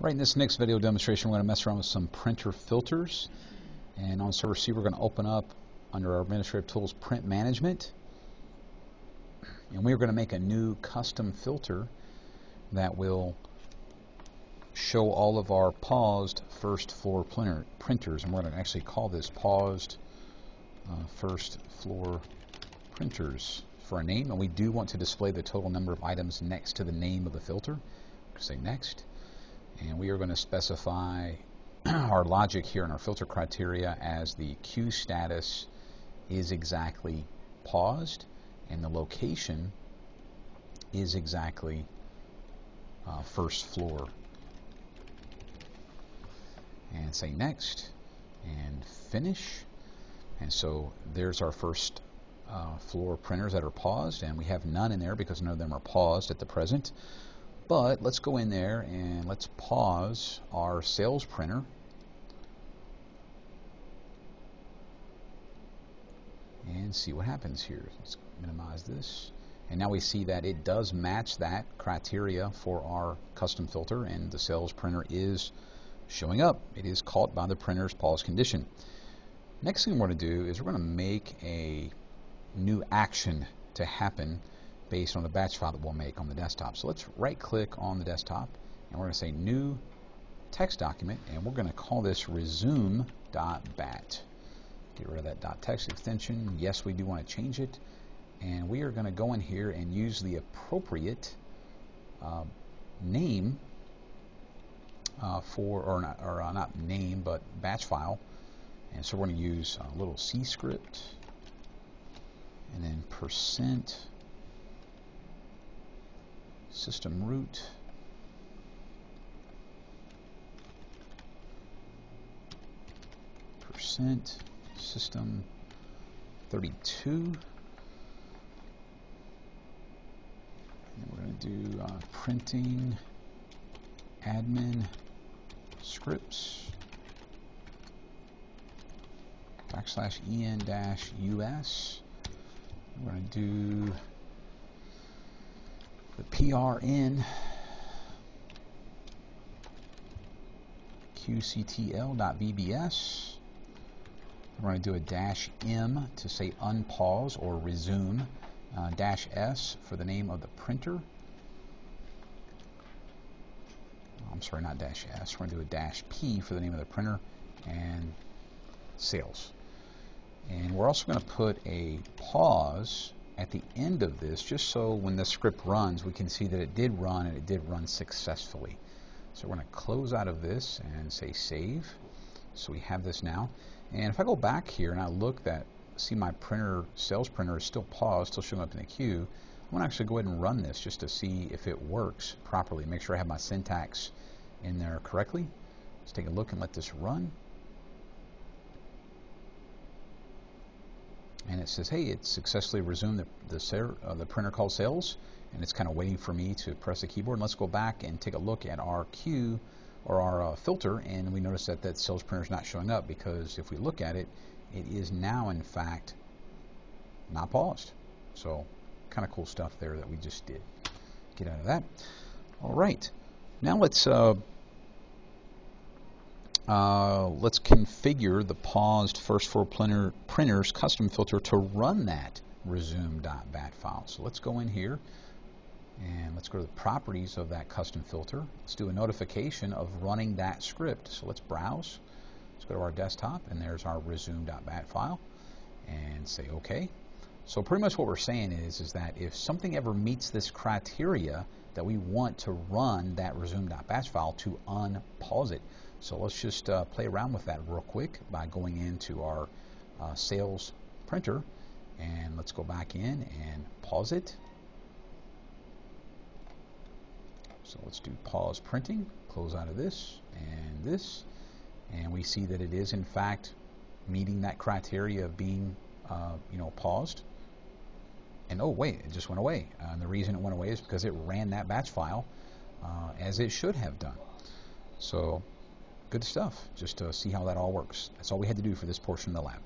Right, in this next video demonstration, we're going to mess around with some printer filters. And on server C, we're going to open up under our administrative tools, print management. And we're going to make a new custom filter that will show all of our paused first floor printers. And we're going to actually call this paused first floor printers for a name. And we do want to display the total number of items next to the name of the filter. Say next. And we are going to specify our logic here in our filter criteria as the queue status is exactly paused and the location is exactly first floor. And say next and finish. And so there's our first floor printers that are paused, and we have none in there because none of them are paused at the present. But let's go in there and let's pause our sales printer. And see what happens here. Let's minimize this. And now we see that it does match that criteria for our custom filter, and the sales printer is showing up. It is caught by the printer's pause condition. Next thing we're going to do is we're going to make a new action to happen based on the batch file that we'll make on the desktop. So let's right click on the desktop and we're going to say new text document, and we're going to call this resume.bat. Get rid of that .text extension. Yes, we do want to change it, and we are going to go in here and use the appropriate name not name, but batch file. And so we're going to use a little C script and then percent system root percent system 32, and we're going to do printing admin scripts \en-us. We're going to do the prn qctl.vbs. We're going to do a -m to say unpause or resume, -s for the name of the printer. I'm sorry, not -s. We're going to do a -p for the name of the printer, and sales. And we're also going to put a pause at the end of this, just so when the script runs, we can see that it did run, and it did run successfully. So we're going to close out of this and say save. So we have this now. And if I go back here and I look see my printer, sales printer is still paused, still showing up in the queue, I'm going to actually go ahead and run this just to see if it works properly. Make sure I have my syntax in there correctly. Let's take a look and let this run. And it says, hey, it successfully resumed the printer called sales, and it's kind of waiting for me to press the keyboard. And let's go back and take a look at our queue or our filter, and we notice that that sales printer is not showing up, because if we look at it, it is now in fact not paused. So kind of cool stuff there that we just did. Get out of that. All right, now let's configure the paused first floor printer's custom filter to run that resume.bat file. So let's go in here and let's go to the properties of that custom filter. Let's do a notification of running that script. So let's browse. Let's go to our desktop, and there's our resume.bat file, and say OK. So pretty much what we're saying is that if something ever meets this criteria, that we want to run that resume.bat file to unpause it. So let's just play around with that real quick by going into our sales printer, and let's go back in and pause it. So let's do pause printing, close out of this, and we see that it is in fact meeting that criteria of being paused. And oh wait, it just went away. And the reason it went away is because it ran that batch file as it should have done. So good stuff, just to see how that all works. That's all we had to do for this portion of the lab.